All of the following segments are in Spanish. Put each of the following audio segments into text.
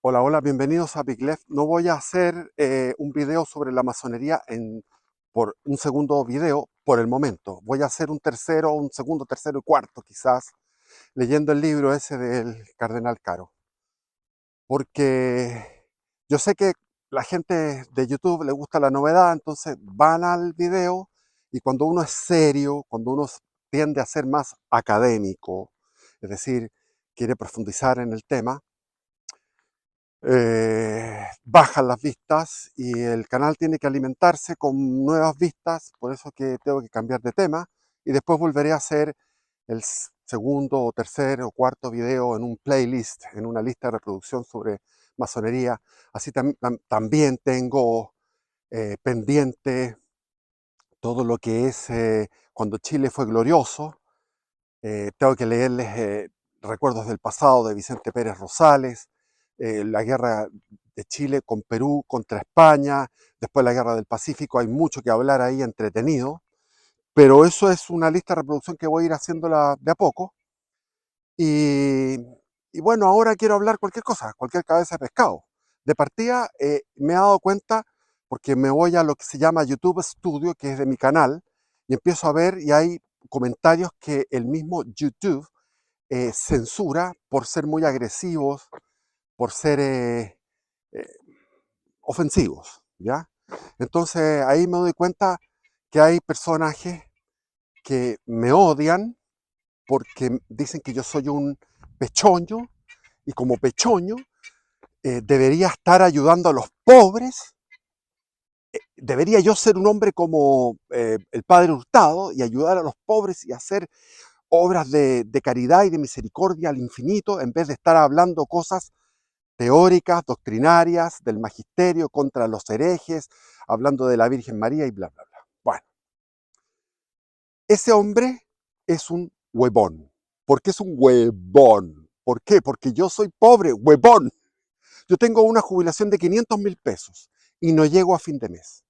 Hola, hola, bienvenidos a Big Left. No voy a hacer un video sobre la masonería por un segundo video por el momento. Voy a hacer un tercero, un segundo, tercero y cuarto quizás, leyendo el libro ese del Cardenal Caro. Porque yo sé que la gente de YouTube le gusta la novedad, entonces van al video y cuando uno es serio, cuando uno tiende a ser más académico, es decir, quiere profundizar en el tema, bajan las vistas y el canal tiene que alimentarse con nuevas vistas, por eso que tengo que cambiar de tema y después volveré a hacer el segundo o tercer o cuarto video en un playlist, en una lista de reproducción sobre masonería. Así también tengo pendiente todo lo que es cuando Chile fue glorioso. Tengo que leerles Recuerdos del pasado de Vicente Pérez Rosales, la guerra de Chile con Perú contra España, después la guerra del Pacífico. Hay mucho que hablar ahí, entretenido, pero eso es una lista de reproducción que voy a ir haciéndola de a poco. Y, y bueno, ahora quiero hablar cualquier cosa, cualquier cabeza de pescado. De partida me he dado cuenta, porque me voy a lo que se llama YouTube Studio, que es de mi canal, y empiezo a ver y hay comentarios que el mismo YouTube censura por ser muy agresivos, por ser eh, ofensivos, ¿ya? Entonces ahí me doy cuenta que hay personajes que me odian porque dicen que yo soy un pechoño y como pechoño debería estar ayudando a los pobres. Debería yo ser un hombre como el padre Hurtado y ayudar a los pobres y hacer obras de caridad y de misericordia al infinito en vez de estar hablando cosas teóricas, doctrinarias, del magisterio contra los herejes, hablando de la Virgen María y bla, bla, bla. Bueno, ese hombre es un huevón. ¿Por qué es un huevón? ¿Por qué? Porque yo soy pobre, huevón. Yo tengo una jubilación de 500.000 pesos y no llego a fin de mes.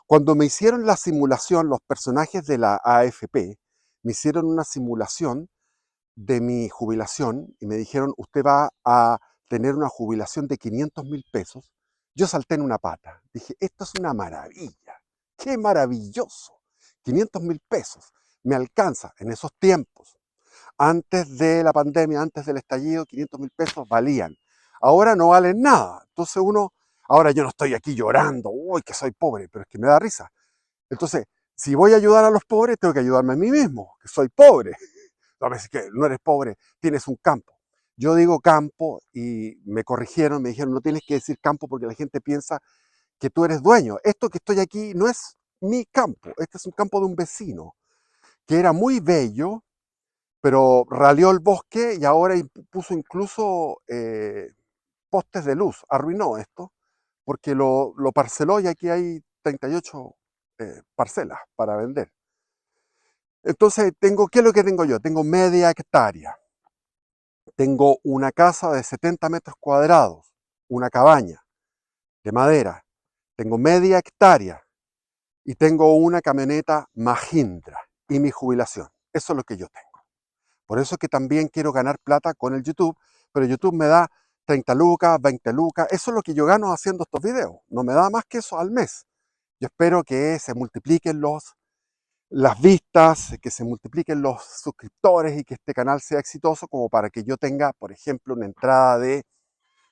Cuando me hicieron la simulación, los personajes de la AFP me hicieron una simulación de mi jubilación y me dijeron, usted va a tener una jubilación de 500.000 pesos, yo salté en una pata. Dije, esto es una maravilla, qué maravilloso. 500.000 pesos, me alcanza en esos tiempos. Antes de la pandemia, antes del estallido, 500.000 pesos valían. Ahora no valen nada. Entonces ahora yo no estoy aquí llorando, uy, que soy pobre, pero es que me da risa. Entonces, si voy a ayudar a los pobres, tengo que ayudarme a mí mismo, que soy pobre. A veces que no eres pobre, tienes un campo. Yo digo campo y me corrigieron, me dijeron, no tienes que decir campo porque la gente piensa que tú eres dueño. Esto que estoy aquí no es mi campo, este es un campo de un vecino, que era muy bello, pero ralió el bosque y ahora puso incluso postes de luz. Arruinó esto porque lo parceló y aquí hay 38 parcelas para vender. Entonces, ¿qué es lo que tengo yo? Tengo media hectárea. Tengo una casa de 70 metros cuadrados, una cabaña de madera. Tengo media hectárea y tengo una camioneta Mahindra y mi jubilación. Eso es lo que yo tengo. Por eso es que también quiero ganar plata con el YouTube, pero YouTube me da 30 lucas, 20 lucas. Eso es lo que yo gano haciendo estos videos. No me da más que eso al mes. Yo espero que se multipliquen las vistas, que se multipliquen los suscriptores y que este canal sea exitoso como para que yo tenga, por ejemplo, una entrada de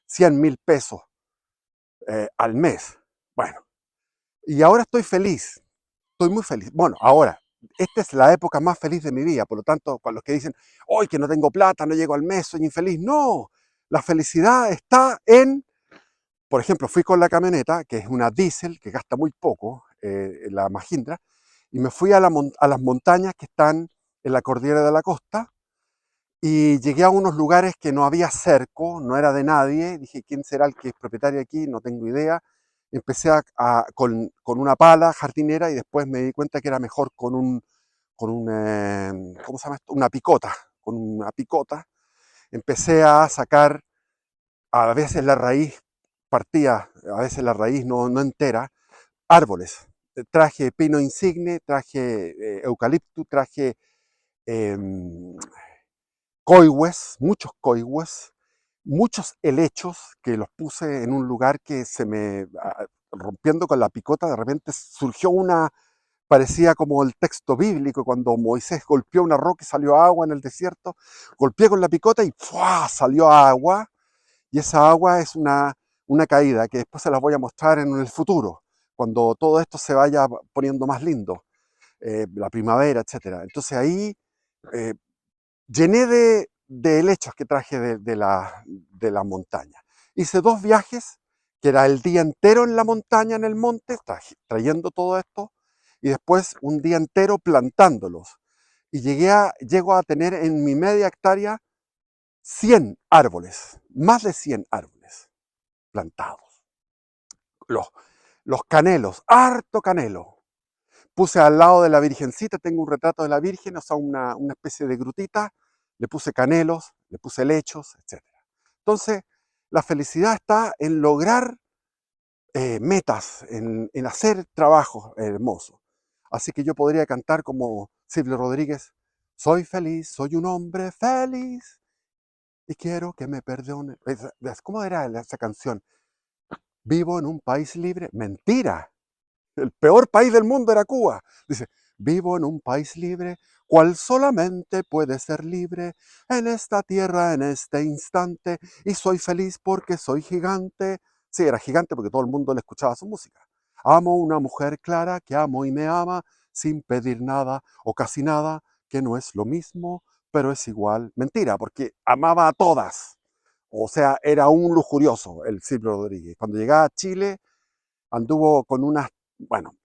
100.000 pesos al mes. Bueno, y ahora estoy feliz, estoy muy feliz. Bueno, ahora, esta es la época más feliz de mi vida, por lo tanto, para los que dicen, hoy que no tengo plata, no llego al mes, soy infeliz. No, la felicidad está en, por ejemplo, fui con la camioneta, que es una diésel, que gasta muy poco, la Mahindra, y me fui a las montañas que están en la cordillera de la costa, y llegué a unos lugares que no había cerco, no era de nadie. Dije, ¿quién será el que es propietario aquí? No tengo idea. Empecé con una pala jardinera y después me di cuenta que era mejor ¿cómo se llama esto? Una picota. Con una picota empecé a sacar a veces la raíz partía, a veces la raíz no entera, árboles. Traje pino insigne, traje eucalipto, traje eh, coihues, muchos coihues, muchos helechos que los puse en un lugar que rompiendo con la picota, de repente surgió parecía como el texto bíblico, cuando Moisés golpeó una roca y salió agua en el desierto, golpeé con la picota y ¡fua! Salió agua, y esa agua es una caída que después se las voy a mostrar en el futuro, cuando todo esto se vaya poniendo más lindo, la primavera, etcétera. Entonces ahí eh, llené de helechos que traje de la montaña. Hice 2 viajes, que era el día entero en la montaña, en el monte, trayendo todo esto, y después un día entero plantándolos. Y llego a tener en mi media hectárea 100 árboles, más de 100 árboles plantados. Los, los canelos, harto canelo. Puse al lado de la Virgencita, tengo un retrato de la Virgen, o sea, una especie de grutita, le puse canelos, le puse lechos, etcétera. Entonces, la felicidad está en lograr metas, en hacer trabajos hermosos. Así que yo podría cantar como Silvio Rodríguez: soy feliz, soy un hombre feliz y quiero que me perdone. ¿Cómo era esa canción? Vivo en un país libre. Mentira. El peor país del mundo era Cuba. Dice, vivo en un país libre, cual solamente puede ser libre en esta tierra, en este instante, y soy feliz porque soy gigante. Sí, era gigante porque todo el mundo le escuchaba su música. Amo una mujer clara que amo y me ama sin pedir nada o casi nada, que no es lo mismo, pero es igual. Mentira, porque amaba a todas. O sea, era un lujurioso el Silvio Rodríguez. Cuando llegaba a Chile, anduvo con unas, bueno,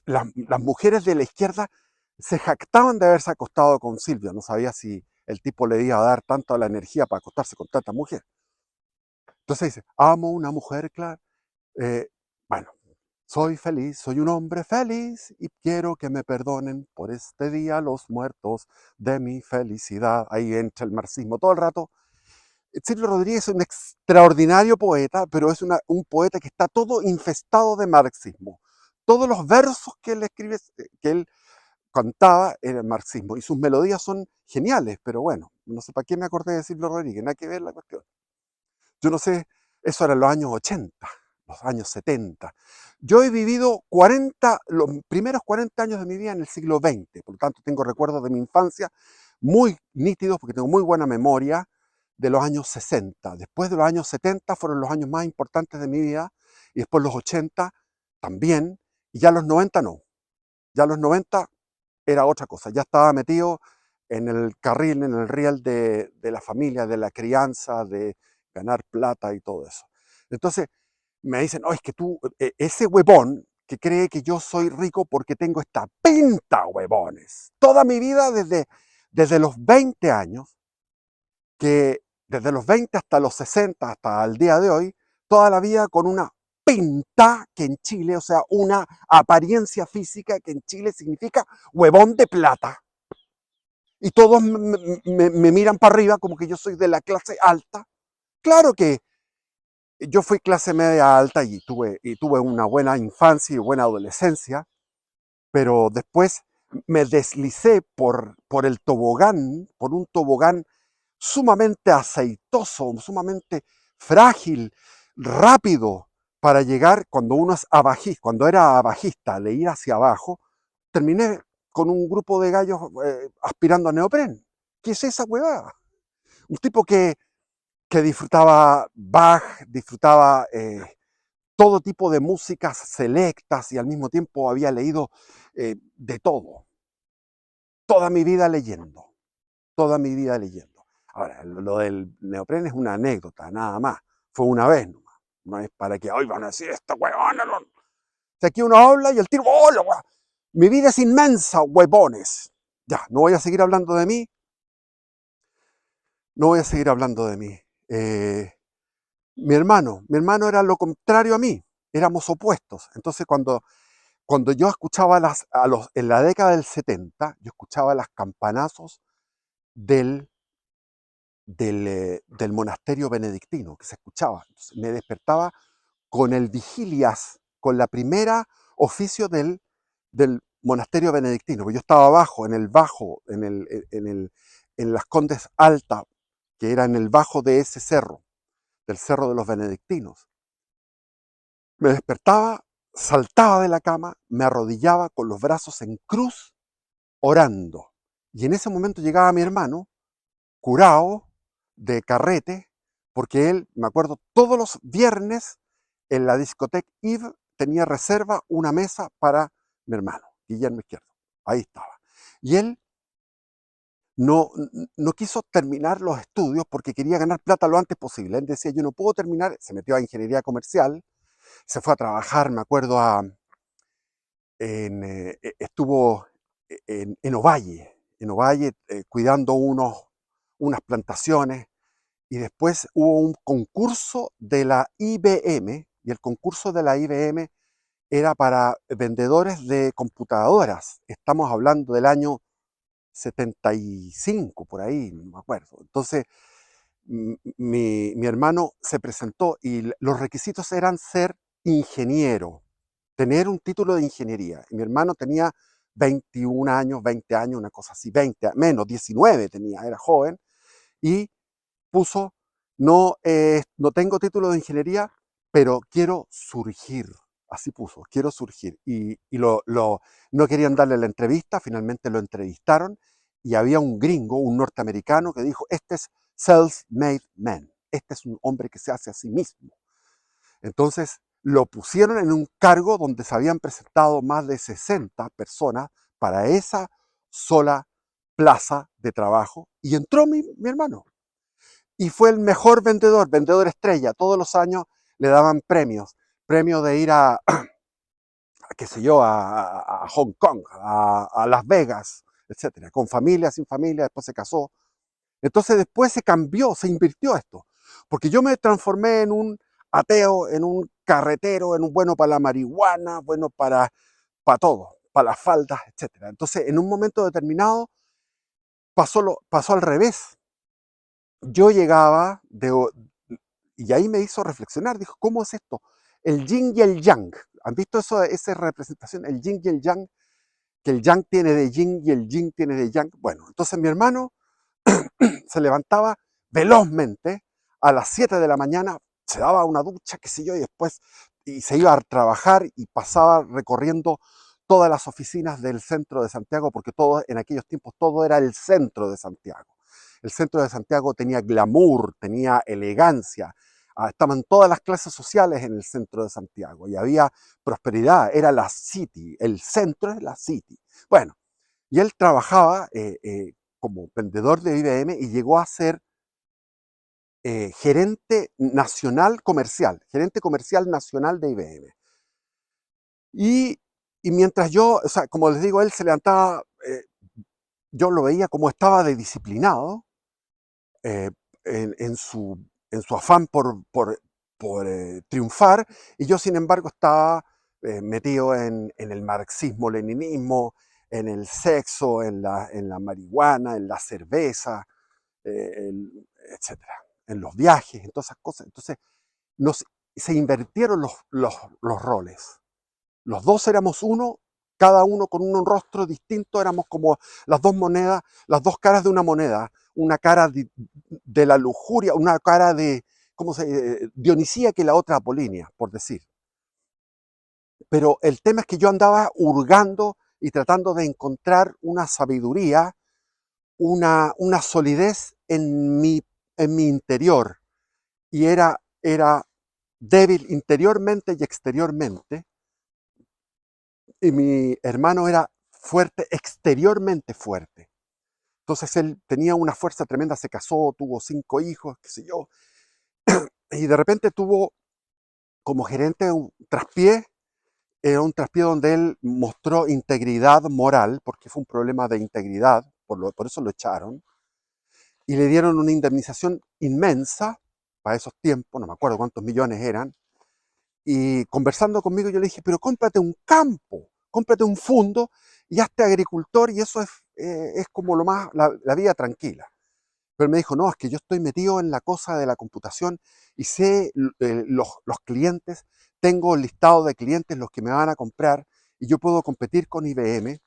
las mujeres de la izquierda se jactaban de haberse acostado con Silvio, no sabía si el tipo le iba a dar tanta la energía para acostarse con tanta mujer. Entonces dice, amo una mujer, claro, bueno, soy feliz, soy un hombre feliz y quiero que me perdonen por este día los muertos de mi felicidad. Ahí entra el marxismo todo el rato. Silvio Rodríguez es un extraordinario poeta, pero es un poeta que está todo infestado de marxismo. Todos los versos que él escribe, que él cantaba, eran marxismo. Y sus melodías son geniales, pero bueno, no sé para qué me acordé de Silvio Rodríguez, nada que ver la cuestión. Yo no sé, eso era en los años 80, los años 70. Yo he vivido los primeros 40 años de mi vida en el siglo XX, por lo tanto tengo recuerdos de mi infancia muy nítidos, porque tengo muy buena memoria de los años 60. Después de los años 70 fueron los años más importantes de mi vida, y después los 80 también, y ya los 90 no. Ya los 90 era otra cosa, ya estaba metido en el carril, en el riel de la familia, de la crianza, de ganar plata y todo eso. Entonces me dicen, oh, es que tú, ese huevón que cree que yo soy rico porque tengo esta pinta, huevones. Toda mi vida, desde los 20 años, que desde los 20 hasta los 60, hasta el día de hoy, toda la vida con una pinta que en Chile, o sea, una apariencia física que en Chile significa huevón de plata. Y todos me miran para arriba como que yo soy de la clase alta. Claro que yo fui clase media alta y tuve una buena infancia y buena adolescencia, pero después me deslicé por el tobogán, por un tobogán sumamente aceitoso, sumamente frágil, rápido, para llegar, cuando uno es abajista, cuando era abajista, de ir hacia abajo, terminé con un grupo de gallos aspirando a neopren. ¿Qué es esa huevada? Un tipo que disfrutaba Bach, disfrutaba todo tipo de músicas selectas y al mismo tiempo había leído de todo. Toda mi vida leyendo, toda mi vida leyendo. Ahora, lo del neopren es una anécdota, nada más. Fue una vez nomás. No es para que hoy van a decir esta huevona. No. O sea, aquí uno habla y el tiro, ¡hola, huevón! Mi vida es inmensa, huevones. Ya, no voy a seguir hablando de mí. No voy a seguir hablando de mí. Mi hermano era lo contrario a mí. Éramos opuestos. Entonces, cuando yo escuchaba en la década del 70, yo escuchaba las campanazos del del monasterio benedictino, que se escuchaba. Entonces, me despertaba con el vigilias, con la primera oficio del monasterio benedictino. Yo estaba abajo, en el bajo, en las Condes Alta, que era en el bajo de ese cerro, del Cerro de los Benedictinos. Me despertaba, saltaba de la cama, me arrodillaba con los brazos en cruz, orando. Y en ese momento llegaba mi hermano, curado de carrete, porque él, me acuerdo, todos los viernes en la discoteca Eve tenía reserva una mesa para mi hermano, Guillermo Izquierdo. Ahí estaba. Y él no quiso terminar los estudios porque quería ganar plata lo antes posible. Él decía, yo no puedo terminar, se metió a ingeniería comercial, se fue a trabajar, me acuerdo, estuvo en Ovalle cuidando unas plantaciones, y después hubo un concurso de la IBM, y el concurso de la IBM era para vendedores de computadoras. Estamos hablando del año 75, por ahí, no me acuerdo. Entonces, mi hermano se presentó y los requisitos eran ser ingeniero, tener un título de ingeniería. Y mi hermano tenía 21 años, 20 años, una cosa así, 20, menos, 19 tenía, era joven, y puso, no tengo título de ingeniería, pero quiero surgir. Así puso, quiero surgir. No querían darle la entrevista, finalmente lo entrevistaron, y había un gringo, un norteamericano, que dijo, este es self-made man, este es un hombre que se hace a sí mismo. Entonces lo pusieron en un cargo donde se habían presentado más de 60 personas para esa sola plaza de trabajo, y entró mi hermano. Y fue el mejor vendedor, vendedor estrella. Todos los años le daban premios de ir qué sé yo, a Hong Kong, a Las Vegas, etcétera, con familia, sin familia, después se casó. Entonces después se cambió, se invirtió esto, porque yo me transformé en un ateo, en un carretero, en un bueno para la marihuana, bueno para todo, para las faldas, etcétera. Entonces en un momento determinado pasó al revés. Yo llegaba y ahí me hizo reflexionar, dijo, ¿cómo es esto? El yin y el yang. ¿Han visto eso, esa representación? El yin y el yang, que el yang tiene de yin y el yin tiene de yang. Bueno, entonces mi hermano se levantaba velozmente a las 7 de la mañana, se daba una ducha, qué sé yo, y se iba a trabajar y pasaba recorriendo todas las oficinas del centro de Santiago, porque todo, en aquellos tiempos todo era el centro de Santiago. El centro de Santiago tenía glamour, tenía elegancia, estaban todas las clases sociales en el centro de Santiago y había prosperidad, era la city, el centro es la city. Bueno, y él trabajaba como vendedor de IBM y llegó a ser gerente comercial nacional de IBM. Y, y mientras yo, o sea, como les digo, él se levantaba, yo lo veía como estaba de disciplinado, eh, en su afán por triunfar, y yo, sin embargo, estaba metido en el marxismo-leninismo, en el sexo, en la marihuana, en la cerveza, etcétera, en los viajes, en todas esas cosas. Entonces, nos, se invirtieron los roles. Los dos éramos uno, cada uno con un rostro distinto, éramos como las dos monedas, las dos caras de una moneda, una cara de la lujuria, una cara de, ¿cómo se Dionisía, que la otra Apolínea, por decir. Pero el tema es que yo andaba hurgando y tratando de encontrar una sabiduría, una solidez en mi interior, y era débil interiormente y exteriormente, y mi hermano era fuerte, exteriormente fuerte. Entonces él tenía una fuerza tremenda, se casó, tuvo 5 hijos, qué sé yo, y de repente tuvo como gerente un traspié, era un traspié donde él mostró integridad moral, porque fue un problema de integridad, por eso lo echaron, y le dieron una indemnización inmensa para esos tiempos, no me acuerdo cuántos millones eran, y conversando conmigo yo le dije, pero cómprate un campo, cómprate un fondo y hazte agricultor, y eso es como lo más, la vida tranquila. Pero me dijo, no, es que yo estoy metido en la cosa de la computación y sé los clientes, tengo el listado de clientes, los que me van a comprar, y yo puedo competir con IBM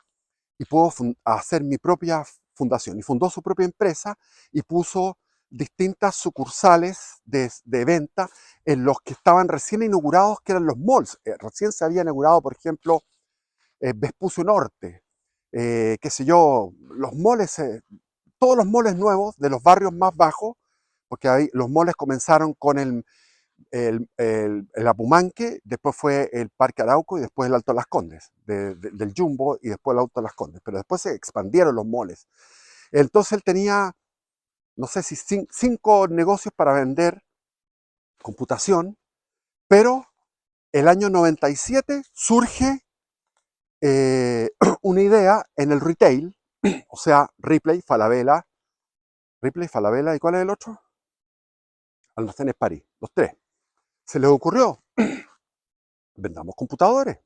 y puedo hacer mi propia fundación. Y fundó su propia empresa y puso distintas sucursales de venta en los que estaban recién inaugurados, que eran los malls. Recién se había inaugurado, por ejemplo, Vespucio Norte, qué sé yo, los malls, todos los malls nuevos de los barrios más bajos, porque ahí los malls comenzaron con el Apumanque, después fue el Parque Arauco y después el Alto Las Condes, del Jumbo y después el Alto Las Condes, pero después se expandieron los malls. Entonces él tenía, no sé si 5 negocios para vender computación, pero el año 97 surge una idea en el retail, o sea, Ripley, Falabella, ¿y cuál es el otro? Almacenes París, los tres. Se les ocurrió, vendamos computadores.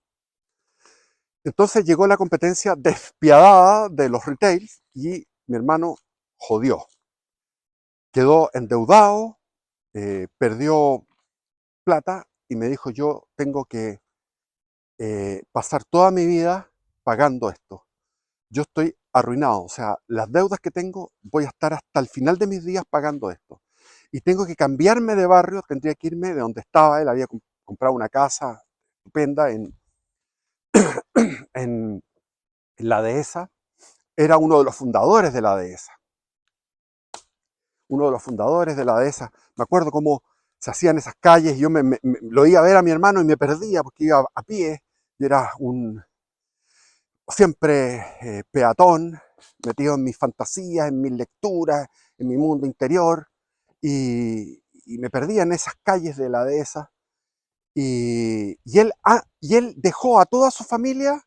Entonces llegó la competencia despiadada de los retails y mi hermano jodió. Quedó endeudado, perdió plata y me dijo, yo tengo que pasar toda mi vida pagando esto. Yo estoy arruinado, o sea, las deudas que tengo, voy a estar hasta el final de mis días pagando esto. Y tengo que cambiarme de barrio, tendría que irme de donde estaba, él había comprado una casa estupenda en la dehesa, era uno de los fundadores de la dehesa, uno de los fundadores de la dehesa. Me acuerdo cómo se hacían esas calles, y yo lo iba a ver a mi hermano y me perdía porque iba a pie, y era siempre peatón, metido en mis fantasías, en mis lecturas, en mi mundo interior, y me perdía en esas calles de la dehesa. Y él dejó a toda su familia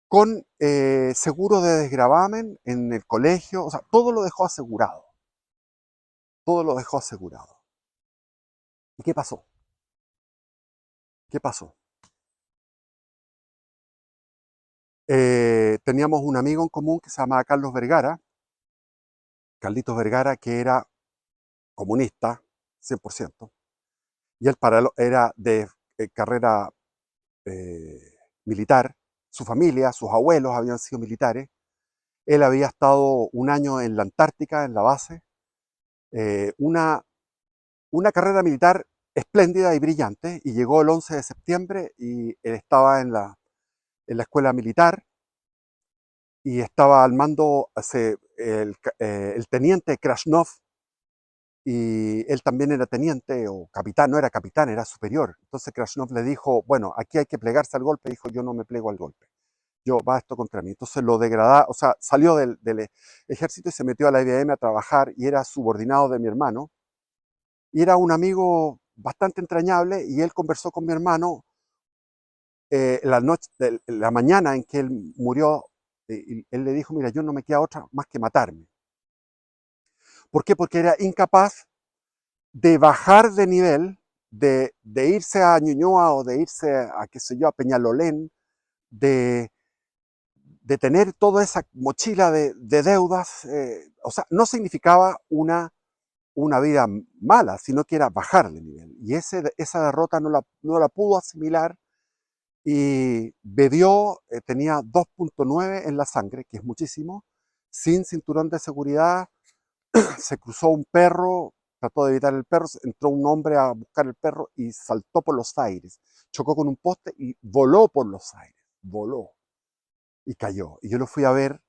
con seguro de desgravamen en el colegio, o sea, todo lo dejó asegurado, todo lo dejó asegurado. ¿Y qué pasó? ¿Qué pasó? Teníamos un amigo en común que se llamaba Carlos Vergara, Carlitos Vergara, que era comunista, 100%, y él era de carrera militar, su familia, sus abuelos habían sido militares, él había estado un año en la Antártica, en la base, eh, una, una carrera militar espléndida y brillante, y llegó el 11 de septiembre y él estaba en la escuela militar y estaba al mando el teniente Krasnov, y él también era teniente o capitán, no era capitán, era superior. Entonces Krasnov le dijo, bueno, aquí hay que plegarse al golpe. Dijo, yo no me plego al golpe, yo va esto contra mí. Entonces lo degradó, o sea, salió del ejército y se metió a la IBM a trabajar, y era subordinado de mi hermano, y era un amigo bastante entrañable, y él conversó con mi hermano la mañana en que él murió, y él le dijo, mira, yo no me queda otra más que matarme. ¿Por qué? Porque era incapaz de bajar de nivel, de irse a Ñuñoa o de irse a, qué sé yo, a Peñalolén, de, de tener toda esa mochila de deudas. O sea, no significaba una vida mala, sino que era bajar de nivel. Y esa derrota no la pudo asimilar, y bebió, tenía 2,9 en la sangre, que es muchísimo, sin cinturón de seguridad, se cruzó un perro, trató de evitar el perro, entró un hombre a buscar el perro y saltó por los aires, chocó con un poste y voló por los aires, voló y cayó. Y yo lo fui a ver,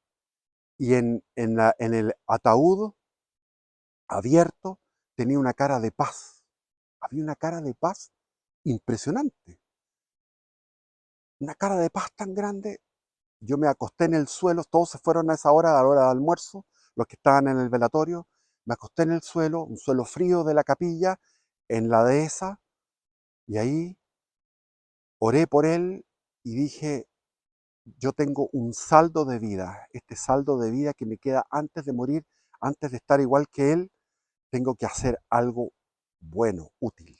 y en el ataúd abierto tenía una cara de paz, había una cara de paz impresionante, una cara de paz tan grande. Yo me acosté en el suelo, todos se fueron a esa hora, a la hora de almuerzo, los que estaban en el velatorio. Me acosté en el suelo, un suelo frío de la capilla, en la dehesa, y ahí oré por él y dije, yo tengo un saldo de vida, este saldo de vida que me queda antes de morir, antes de estar igual que él, tengo que hacer algo bueno, útil,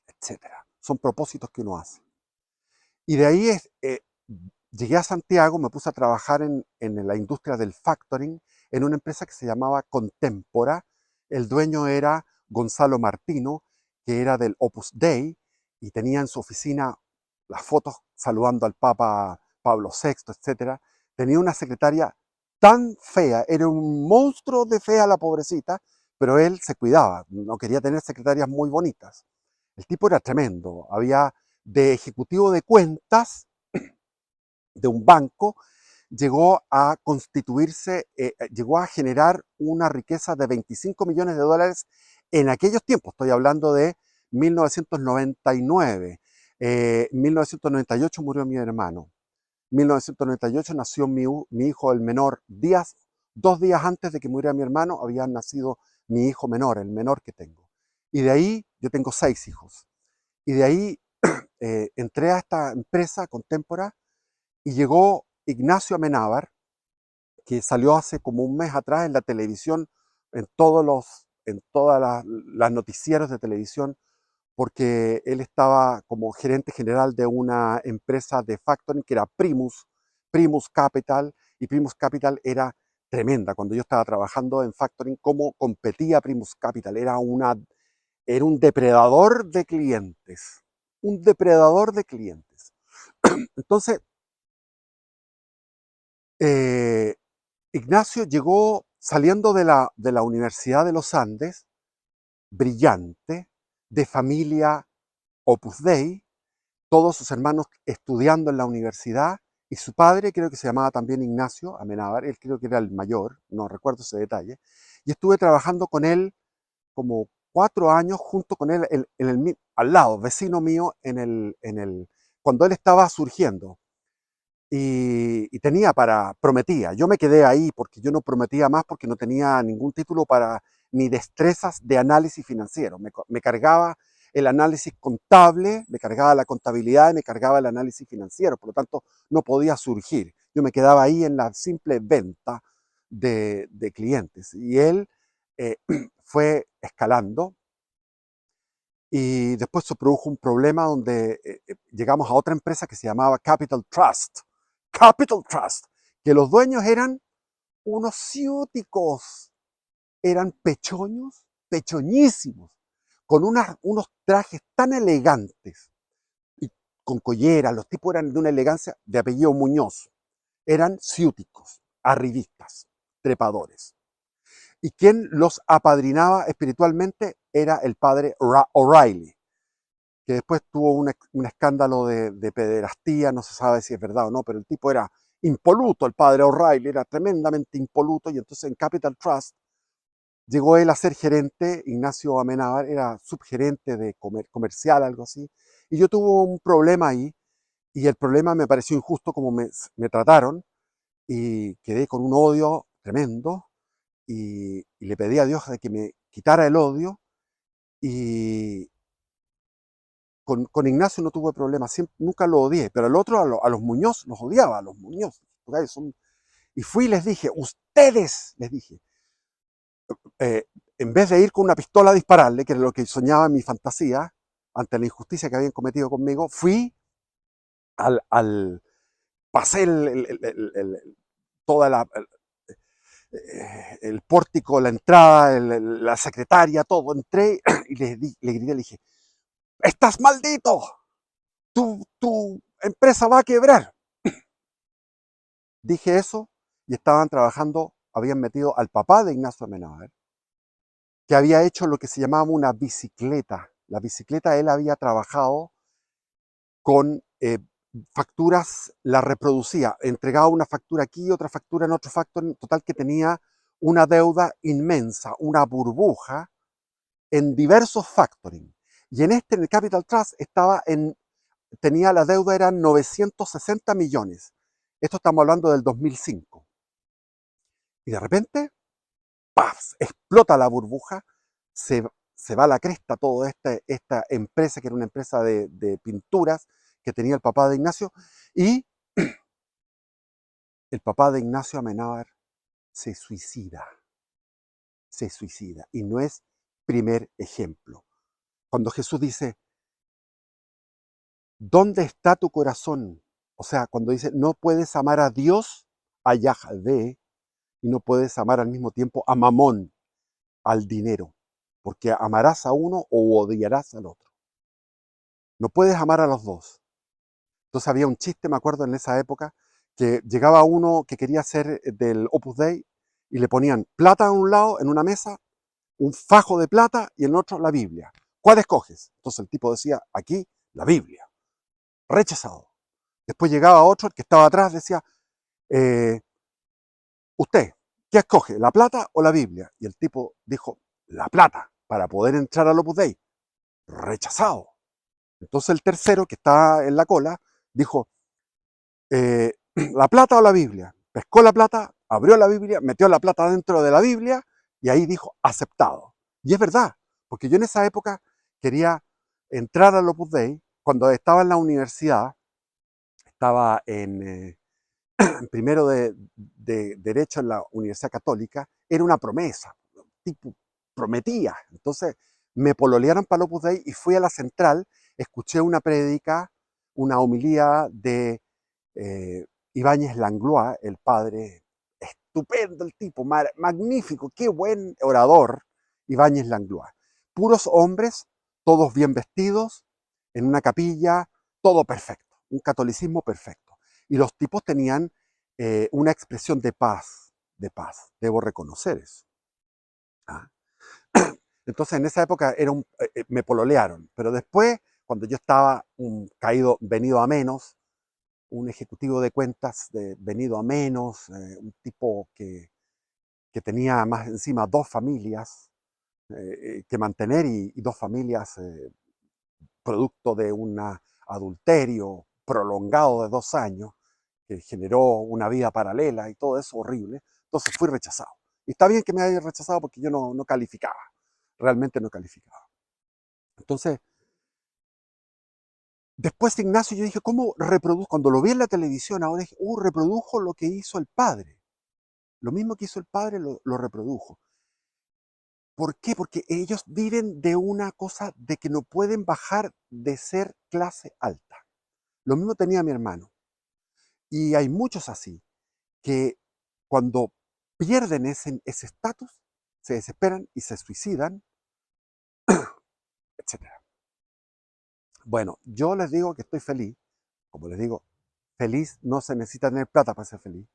etcétera. Son propósitos que uno hace. Y de ahí llegué a Santiago, me puse a trabajar en la industria del factoring, en una empresa que se llamaba Contempora. El dueño era Gonzalo Martino, que era del Opus Dei, y tenía en su oficina las fotos saludando al Papa Pablo VI, etc. Tenía una secretaria tan fea, era un monstruo de fea la pobrecita, pero él se cuidaba, no quería tener secretarias muy bonitas. El tipo era tremendo, había de ejecutivo de cuentas de un banco, llegó a constituirse, llegó a generar una riqueza de 25 millones de dólares en aquellos tiempos. Estoy hablando de 1999. 1998 murió mi hermano. 1998 nació mi hijo, el menor. 2 días antes de que muriera mi hermano, había nacido mi hijo menor, el menor que tengo. Y de ahí, yo tengo 6 hijos. Y de ahí entré a esta empresa Contempora y llegó Ignacio Amenábar, que salió hace como un mes atrás en la televisión, en todas las noticieros de televisión, porque él estaba como gerente general de una empresa de factoring que era Primus Capital, y Primus Capital era tremenda. Cuando yo estaba trabajando en factoring, cómo competía Primus Capital, era un depredador de clientes, un depredador de clientes. Entonces, eh, Ignacio llegó saliendo de la Universidad de los Andes, brillante, de familia Opus Dei, todos sus hermanos estudiando en la universidad, y su padre, creo que se llamaba también Ignacio Amenábar, él creo que era el mayor, no recuerdo ese detalle, y estuve trabajando con él como 4 años junto con él al lado, vecino mío, cuando él estaba surgiendo. Y prometía. Yo me quedé ahí porque yo no prometía más porque no tenía ningún título ni destrezas de análisis financiero. Me cargaba el análisis contable, me cargaba la contabilidad y me cargaba el análisis financiero. Por lo tanto, no podía surgir. Yo me quedaba ahí en la simple venta de clientes. Y él fue escalando y después se produjo un problema donde llegamos a otra empresa que se llamaba Capital Trust. Capital Trust, que los dueños eran unos ciúticos, eran pechoños, pechoñísimos, con unos trajes tan elegantes y con colleras, los tipos eran de una elegancia de apellido Muñoz, eran ciúticos, arribistas, trepadores. Y quien los apadrinaba espiritualmente era el padre O'Reilly, que después tuvo un escándalo de pederastía, no se sabe si es verdad o no, pero el tipo era impoluto, el padre O'Reilly era tremendamente impoluto, y entonces en Capital Trust llegó él a ser gerente, Ignacio Amenábar era subgerente de comercial, algo así, y yo tuve un problema ahí, y el problema me pareció injusto como me trataron, y quedé con un odio tremendo, y le pedí a Dios de que me quitara el odio, y, con Ignacio no tuve problemas, nunca lo odié, pero al otro, a los Muñoz, los odiaba, a los Muñoz. Y fui y les dije, ustedes, les dije, eh, en vez de ir con una pistola a dispararle, que era lo que soñaba en mi fantasía, ante la injusticia que habían cometido conmigo, fui pasé toda el pórtico, la entrada, la secretaria, todo, entré y le grité, le dije, ¡estás maldito! Tu empresa va a quebrar. Dije eso y estaban trabajando, habían metido al papá de Ignacio Amenábar, que había hecho lo que se llamaba una bicicleta. La bicicleta él había trabajado con facturas, la reproducía, entregaba una factura aquí, otra factura en otro factor, total que tenía una deuda inmensa, una burbuja en diversos factoring. Y en el Capital Trust tenía la deuda, eran 960 millones. Esto estamos hablando del 2005. Y de repente, ¡paf!, explota la burbuja, se, se va a la cresta toda esta empresa, que era una empresa de pinturas que tenía el papá de Ignacio, y el papá de Ignacio Amenábar se suicida, y no es primer ejemplo. Cuando Jesús dice, ¿dónde está tu corazón? O sea, cuando dice, no puedes amar a Dios, a Yahvé, y no puedes amar al mismo tiempo a Mamón, al dinero, porque amarás a uno o odiarás al otro. No puedes amar a los dos. Entonces había un chiste, me acuerdo en esa época, que llegaba uno que quería ser del Opus Dei y le ponían plata a un lado en una mesa, un fajo de plata y en el otro la Biblia. ¿Cuál escoges? Entonces el tipo decía, aquí la Biblia. Rechazado. Después llegaba otro, el que estaba atrás, decía, eh, usted, ¿qué escoge? ¿La plata o la Biblia? Y el tipo dijo, la plata, para poder entrar al Opus Dei. Rechazado. Entonces el tercero, que estaba en la cola, dijo, ¿la plata o la Biblia? Pescó la plata, abrió la Biblia, metió la plata dentro de la Biblia y ahí dijo, aceptado. Y es verdad, porque yo en esa época quería entrar al Opus Dei. Cuando estaba en la universidad, estaba en primero de Derecho en la Universidad Católica, era una promesa, tipo, prometía. Entonces me pololearon para el Opus Dei y fui a la central, escuché una prédica, una homilía de Ibáñez Langlois, el padre, estupendo el tipo, magnífico, qué buen orador, Ibáñez Langlois. Puros hombres, todos bien vestidos, en una capilla, todo perfecto, un catolicismo perfecto. Y los tipos tenían una expresión de paz, debo reconocer eso. ¿Ah? Entonces en esa época me pololearon, pero después, cuando yo estaba caído, venido a menos, un ejecutivo de cuentas venido a menos, un tipo que tenía más encima dos familias que mantener y dos familias producto de un adulterio prolongado de 2 años que generó una vida paralela y todo eso horrible. Entonces fui rechazado. Y está bien que me haya rechazado porque yo no calificaba, realmente no calificaba. Entonces, después de Ignacio yo dije, ¿cómo reprodujo? Cuando lo vi en la televisión ahora dije, reprodujo lo que hizo el padre. Lo mismo que hizo el padre lo reprodujo. ¿Por qué? Porque ellos viven de una cosa de que no pueden bajar de ser clase alta. Lo mismo tenía mi hermano. Y hay muchos así, que cuando pierden ese estatus, se desesperan y se suicidan, etcétera. Bueno, yo les digo que estoy feliz. Como les digo, feliz no se necesita tener plata para ser feliz.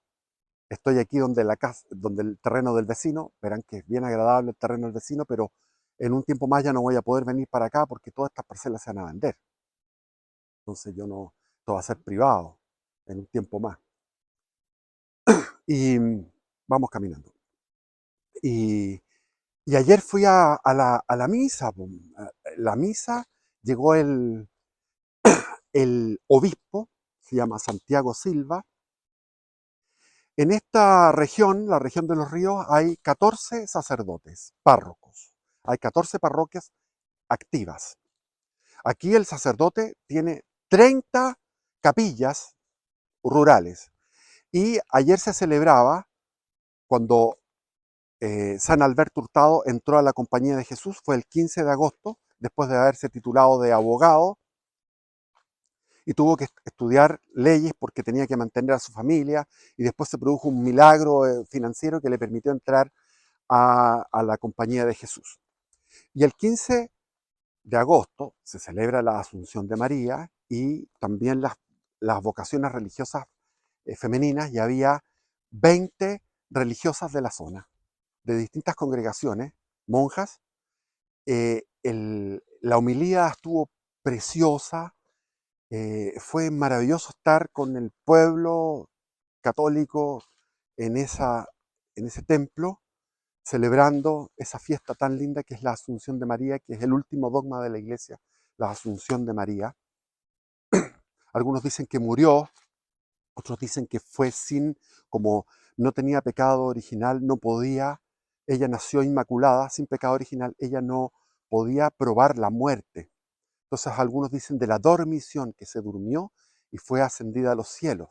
Estoy aquí donde la casa, donde el terreno del vecino, verán que es bien agradable el terreno del vecino, pero en un tiempo más ya no voy a poder venir para acá porque todas estas parcelas se van a vender. Entonces yo no, todo va a ser privado en un tiempo más. Y vamos caminando. Y, y ayer fui a la misa. La misa llegó el obispo, se llama Santiago Silva. En esta región, la región de los ríos, hay 14 sacerdotes, párrocos. Hay 14 parroquias activas. Aquí el sacerdote tiene 30 capillas rurales. Y ayer se celebraba cuando San Alberto Hurtado entró a la Compañía de Jesús, fue el 15 de agosto, después de haberse titulado de abogado, y tuvo que estudiar leyes porque tenía que mantener a su familia, y después se produjo un milagro financiero que le permitió entrar a la Compañía de Jesús. Y el 15 de agosto se celebra la Asunción de María y también las vocaciones religiosas femeninas, y había 20 religiosas de la zona, de distintas congregaciones, monjas. La homilía estuvo preciosa, fue maravilloso estar con el pueblo católico en, en ese templo, celebrando esa fiesta tan linda que es la Asunción de María, que es el último dogma de la Iglesia, la Asunción de María. Algunos dicen que murió, otros dicen que fue como no tenía pecado original, no podía, ella nació inmaculada, sin pecado original, ella no podía probar la muerte. Entonces algunos dicen de la dormición, que se durmió y fue ascendida a los cielos.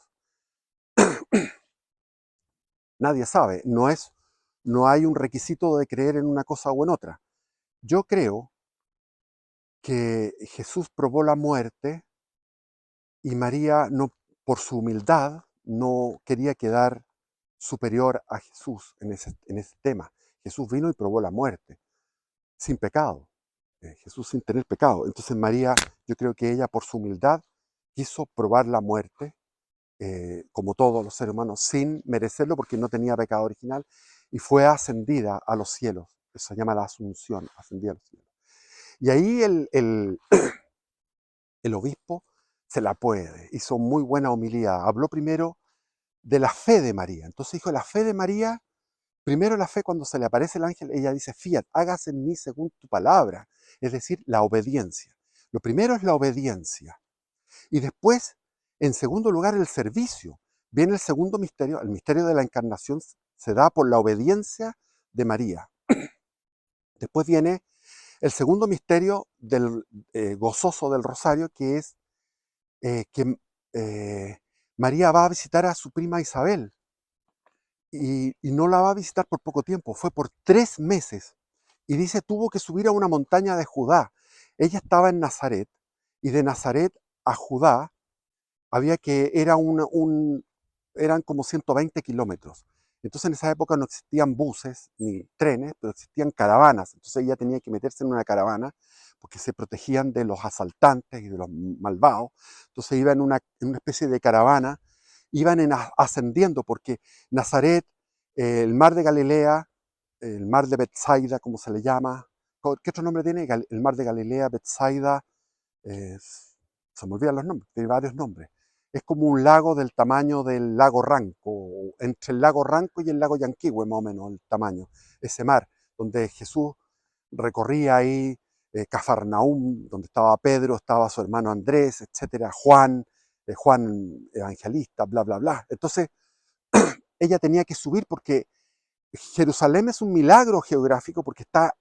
Nadie sabe, no hay un requisito de creer en una cosa o en otra. Yo creo que Jesús probó la muerte y María, no, por su humildad, no quería quedar superior a Jesús en ese tema. Jesús vino y probó la muerte, sin pecado. Jesús sin tener pecado. Entonces María, yo creo que ella por su humildad quiso probar la muerte como todos los seres humanos, sin merecerlo porque no tenía pecado original, y fue ascendida a los cielos. Eso se llama la asunción, ascendida a los cielos. Y ahí el obispo se la puede, hizo muy buena homilía. Habló primero de la fe de María. Entonces dijo, la fe de María, primero la fe cuando se le aparece el ángel, ella dice, fiat, hágase en mí según tu palabra. Es decir, la obediencia. Lo primero es la obediencia. Y después, en segundo lugar, el servicio. Viene el segundo misterio, el misterio de la encarnación se da por la obediencia de María. Después viene el segundo misterio del gozoso del rosario, que es que María va a visitar a su prima Isabel y no la va a visitar por poco tiempo, fue por 3 meses. Y dice, tuvo que subir a una montaña de Judá. Ella estaba en Nazaret y de Nazaret a Judá eran como 120 kilómetros. Entonces en esa época no existían buses ni trenes, pero existían caravanas. Entonces ella tenía que meterse en una caravana porque se protegían de los asaltantes y de los malvados. Entonces iba en una especie de caravana, iban ascendiendo porque Nazaret, el mar de Galilea, el mar de Betsaida, como se le llama, ¿qué otro nombre tiene? El mar de Galilea, Betsaida, eh, se me olvidan los nombres, tiene varios nombres. Es como un lago del tamaño del lago Ranco, entre el lago Ranco y el lago Yanquihue, más o menos el tamaño, ese mar, donde Jesús recorría ahí, Cafarnaúm, donde estaba Pedro, estaba su hermano Andrés, etcétera, Juan, Juan Evangelista, bla, bla, bla. Entonces, ella tenía que subir porque Jerusalén es un milagro geográfico porque está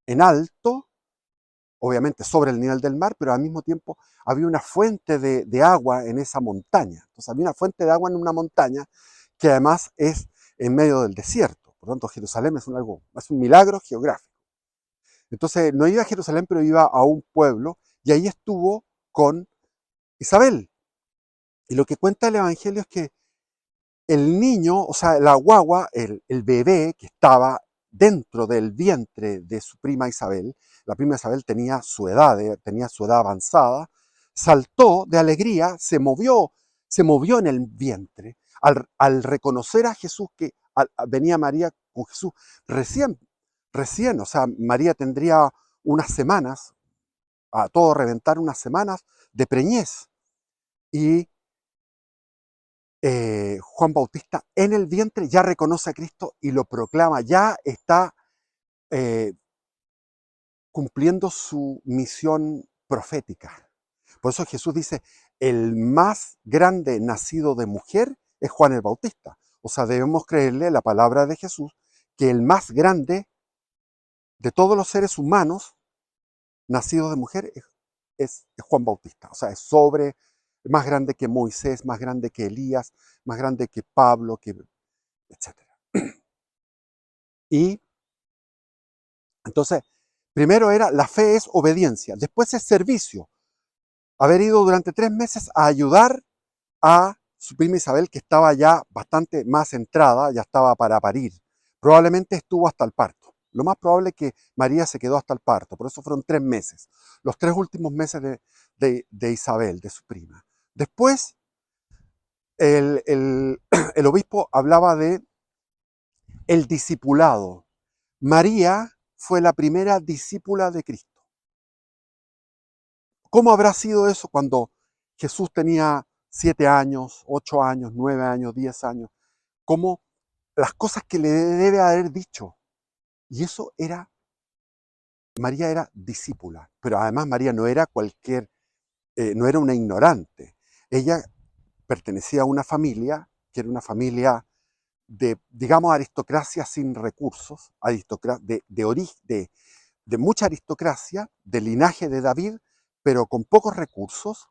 en alto, obviamente sobre el nivel del mar, pero al mismo tiempo había una fuente de agua en esa montaña. Entonces había una fuente de agua en una montaña que además es en medio del desierto. Por lo tanto, Jerusalén es un milagro geográfico. Entonces no iba a Jerusalén, pero iba a un pueblo y ahí estuvo con Isabel. Y lo que cuenta el Evangelio es que el niño, o sea, la guagua, el bebé que estaba dentro del vientre de su prima Isabel, la prima Isabel tenía su edad avanzada, saltó de alegría, se movió en el vientre al reconocer a Jesús que venía María con Jesús recién, o sea, María tendría unas semanas, a todo reventar unas semanas de preñez. Y Juan Bautista en el vientre ya reconoce a Cristo y lo proclama, ya está eh, cumpliendo su misión profética. Por eso Jesús dice, el más grande nacido de mujer es Juan el Bautista. O sea, debemos creerle la palabra de Jesús, que el más grande de todos los seres humanos nacidos de mujer es Juan Bautista. O sea, más grande que Moisés, más grande que Elías, más grande que Pablo, etcétera. Y entonces, primero era la fe es obediencia, después es servicio. Haber ido durante 3 meses a ayudar a su prima Isabel, que estaba ya bastante más entrada, ya estaba para parir. Probablemente estuvo hasta el parto. Lo más probable es que María se quedó hasta el parto, por eso fueron 3 meses, los 3 últimos meses de Isabel, de su prima. Después, el obispo hablaba de el discipulado. María fue la primera discípula de Cristo. ¿Cómo habrá sido eso cuando Jesús tenía 7 años, 8 años, 9 años, 10 años? ¿Cómo las cosas que le debe haber dicho? Y María era discípula, pero además María no era no era una ignorante. Ella pertenecía a una familia que era una familia de, digamos, aristocracia sin recursos, de mucha aristocracia, de linaje de David, pero con pocos recursos,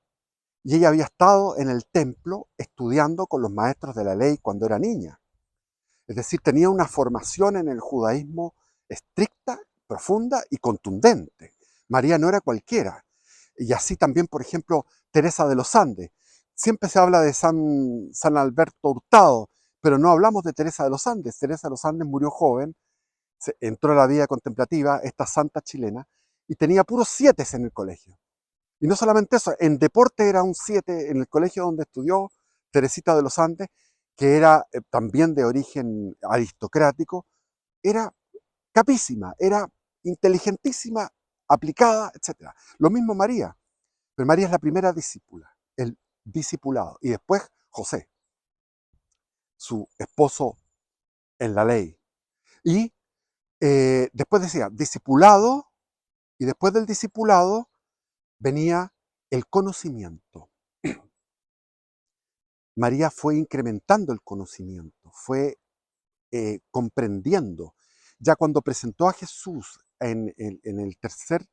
y ella había estado en el templo estudiando con los maestros de la ley cuando era niña. Es decir, tenía una formación en el judaísmo estricta, profunda y contundente. María no era cualquiera. Y así también, por ejemplo, Teresa de los Andes. Siempre se habla de San Alberto Hurtado, pero no hablamos de Teresa de los Andes. Teresa de los Andes murió joven, entró a la vida contemplativa, esta santa chilena, y tenía puros 7 en el colegio. Y no solamente eso, en deporte era un 7, en el colegio donde estudió Teresita de los Andes, que era también de origen aristocrático, era capísima, era inteligentísima, aplicada, etc. Lo mismo María, pero María es la primera discípula, el discipulado, y después José, su esposo en la ley. Y después decía, discipulado, y después del discipulado venía el conocimiento. María fue incrementando el conocimiento, fue comprendiendo. Ya cuando presentó a Jesús en el tercer,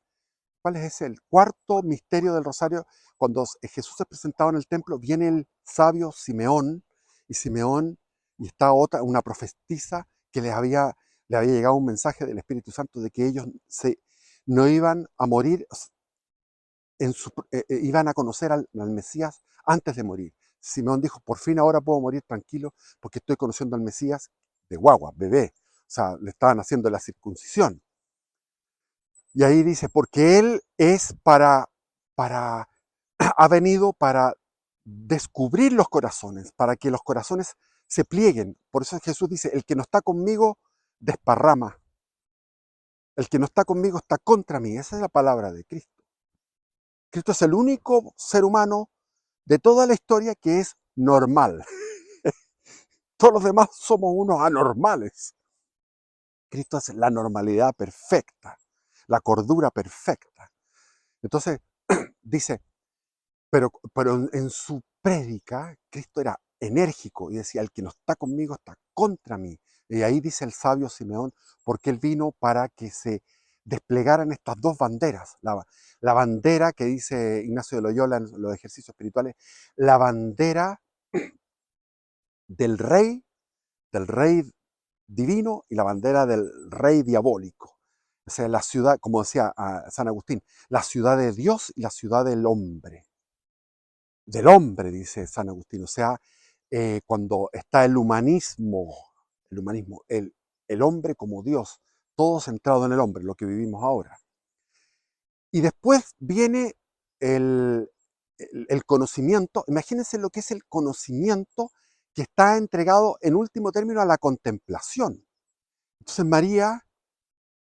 ¿cuál es ese? El cuarto misterio del Rosario, cuando Jesús es presentado en el templo, viene el sabio Simeón, y está otra, una profetisa que le había llegado un mensaje del Espíritu Santo de que ellos no iban a morir, iban a conocer al Mesías antes de morir. Simeón dijo, por fin ahora puedo morir tranquilo porque estoy conociendo al Mesías de guagua, bebé. O sea, le estaban haciendo la circuncisión. Y ahí dice, porque Él es ha venido para descubrir los corazones, para que los corazones se plieguen. Por eso Jesús dice, el que no está conmigo desparrama. El que no está conmigo está contra mí. Esa es la palabra de Cristo. Cristo es el único ser humano de toda la historia que es normal. Todos los demás somos unos anormales. Cristo es la normalidad perfecta, la cordura perfecta. Entonces, dice, pero en su prédica, Cristo era enérgico y decía, el que no está conmigo está contra mí. Y ahí dice el sabio Simeón, porque él vino para que se desplegaran estas dos banderas. La bandera que dice Ignacio de Loyola en los ejercicios espirituales, la bandera del rey divino y la bandera del rey diabólico. O sea, la ciudad, como decía San Agustín, la ciudad de Dios y la ciudad del hombre. Del hombre, dice San Agustín. O sea, cuando está el hombre como Dios, todo centrado en el hombre, lo que vivimos ahora. Y después viene el conocimiento. Imagínense lo que es el conocimiento que está entregado en último término a la contemplación. Entonces María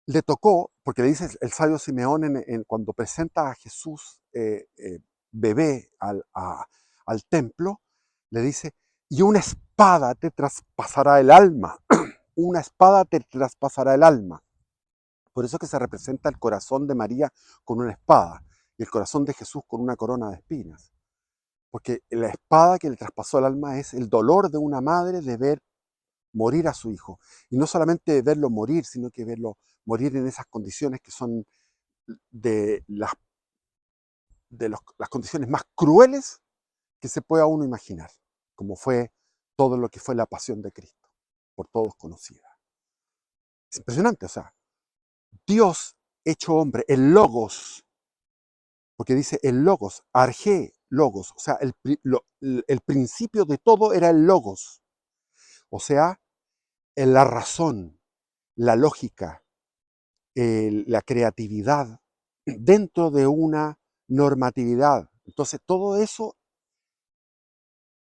le tocó, porque le dice el sabio Simeón cuando presenta a Jesús bebé al templo, le dice, y una espada te traspasará el alma, una espada te traspasará el alma. Por eso que se representa el corazón de María con una espada y el corazón de Jesús con una corona de espinas. Porque la espada que le traspasó el alma es el dolor de una madre de ver morir a su hijo. Y no solamente verlo morir, sino que verlo morir en esas condiciones que son de las condiciones más crueles que se pueda uno imaginar, como fue todo lo que fue la pasión de Cristo, por todos conocida. Es impresionante, o sea, Dios hecho hombre, el Logos, porque dice el Logos, Arge Logos, o sea, el principio de todo era el Logos, o sea, en la razón, la lógica, la creatividad dentro de una normatividad. Entonces, todo eso,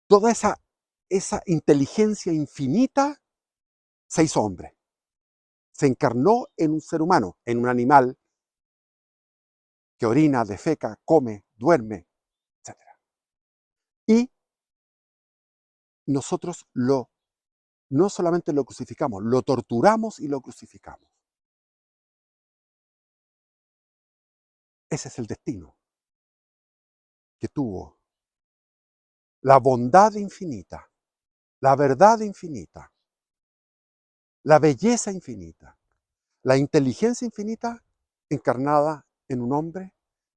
toda esa inteligencia infinita se hizo hombre. Se encarnó en un ser humano, en un animal que orina, defeca, come, duerme, etc. Y nosotros no solamente lo crucificamos, lo torturamos y lo crucificamos. Ese es el destino que tuvo la bondad infinita, la verdad infinita, la belleza infinita, la inteligencia infinita encarnada en un hombre.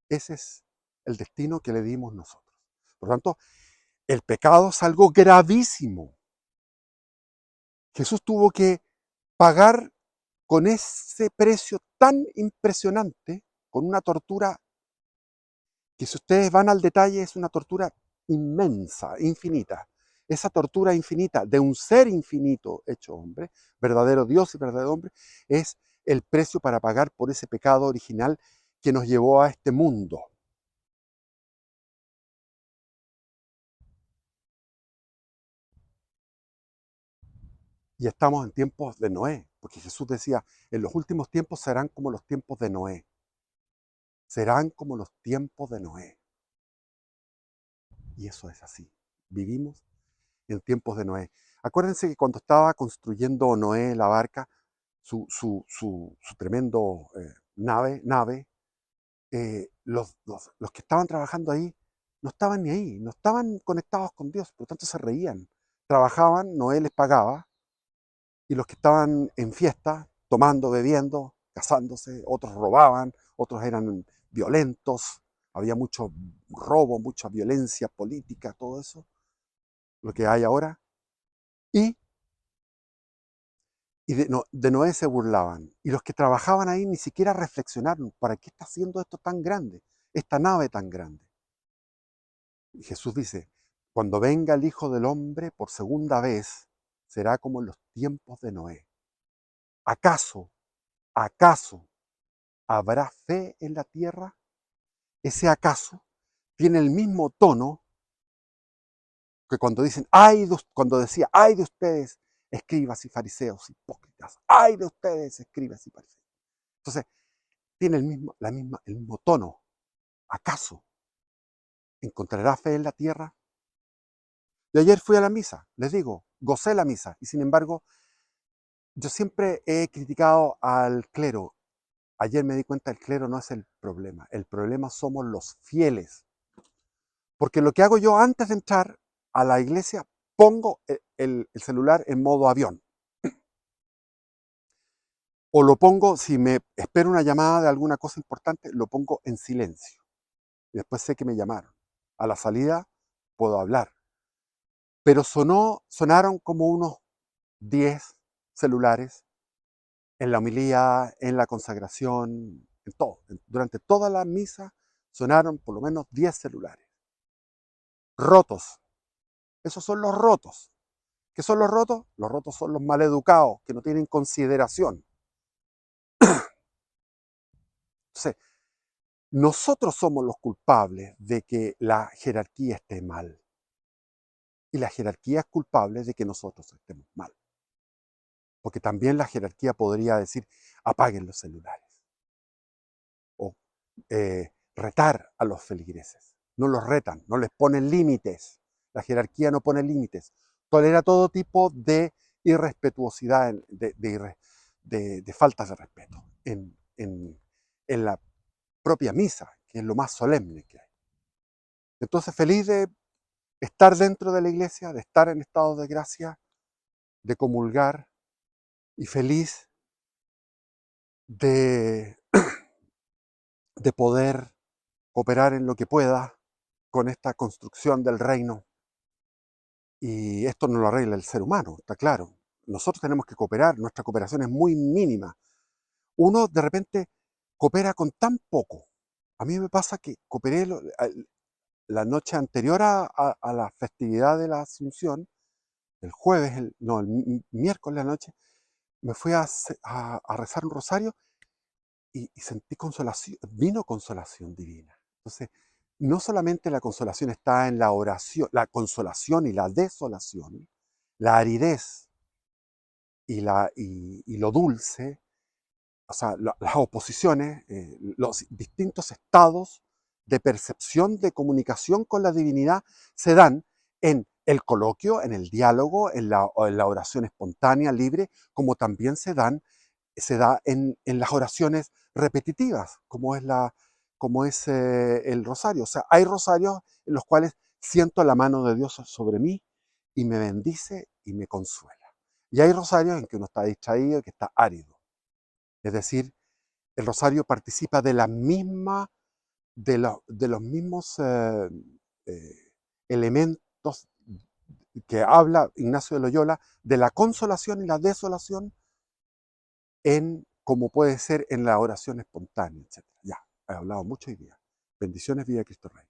Ese es el destino que le dimos nosotros. Por lo tanto, el pecado es algo gravísimo. Jesús tuvo que pagar con ese precio tan impresionante, con una tortura que, si ustedes van al detalle, es una tortura inmensa, infinita. Esa tortura infinita de un ser infinito hecho hombre, verdadero Dios y verdadero hombre, es el precio para pagar por ese pecado original que nos llevó a este mundo. Y estamos en tiempos de Noé, porque Jesús decía, en los últimos tiempos serán como los tiempos de Noé. Serán como los tiempos de Noé. Y eso es así. Vivimos en tiempos de Noé. Acuérdense que cuando estaba construyendo Noé la barca, su tremendo nave, los que estaban trabajando ahí no estaban ni ahí, no estaban conectados con Dios, por lo tanto se reían. Trabajaban, Noé les pagaba, y los que estaban en fiesta, tomando, bebiendo, casándose, otros robaban, otros eran violentos, había mucho robo, mucha violencia política, todo eso, lo que hay ahora. Y, de Noé se burlaban. Y los que trabajaban ahí ni siquiera reflexionaron, ¿para qué está haciendo esto tan grande? Esta nave tan grande. Y Jesús dice, cuando venga el Hijo del Hombre por segunda vez, será como en los tiempos de Noé. ¿Acaso habrá fe en la tierra? Ese acaso tiene el mismo tono que cuando dicen, cuando decía, ay de ustedes, escribas y fariseos hipócritas, ay de ustedes, escribas y fariseos. Entonces, tiene el mismo tono. ¿Acaso encontrará fe en la tierra? Yo ayer fui a la misa, les digo, gocé la misa, y sin embargo, yo siempre he criticado al clero. Ayer me di cuenta, el clero no es el problema somos los fieles. Porque lo que hago yo antes de entrar a la iglesia, pongo el celular en modo avión. O lo pongo, si me espero una llamada de alguna cosa importante, lo pongo en silencio. Y después sé que me llamaron. A la salida puedo hablar. Pero sonaron como unos 10 celulares en la homilía, en la consagración, en todo. Durante toda la misa sonaron por lo menos 10 celulares. Rotos. Esos son los rotos. ¿Qué son los rotos? Los rotos son los maleducados, que no tienen consideración. Entonces, nosotros somos los culpables de que la jerarquía esté mal. Y la jerarquía es culpable de que nosotros estemos mal. Porque también la jerarquía podría decir, apaguen los celulares. O retar a los feligreses. No los retan, no les ponen límites. La jerarquía no pone límites. Tolera todo tipo de irrespetuosidad, de faltas de respeto en la propia misa, que es lo más solemne que hay. Entonces, feliz de estar dentro de la iglesia, de estar en estado de gracia, de comulgar, y feliz de, de poder cooperar en lo que pueda con esta construcción del reino. Y esto no lo arregla el ser humano, está claro. Nosotros tenemos que cooperar, nuestra cooperación es muy mínima. Uno de repente coopera con tan poco. A mí me pasa que cooperé la noche anterior a la festividad de la Asunción, el jueves, el miércoles a la noche, me fui a rezar un rosario y sentí consolación, vino consolación divina. Entonces, no solamente la consolación está en la oración, la consolación y la desolación, la aridez y lo dulce, o sea, las oposiciones, los distintos estados de percepción, de comunicación con la divinidad se dan en el coloquio, en el diálogo, en la oración espontánea, libre, como también se da en las oraciones repetitivas, como es el rosario. O sea, hay rosarios en los cuales siento la mano de Dios sobre mí y me bendice y me consuela. Y hay rosarios en que uno está distraído y que está árido. Es decir, el rosario participa de los mismos elementos que habla Ignacio de Loyola, de la consolación y la desolación, como puede ser en la oración espontánea, etc. Ya, he hablado mucho hoy día. Bendiciones, viva Cristo Rey.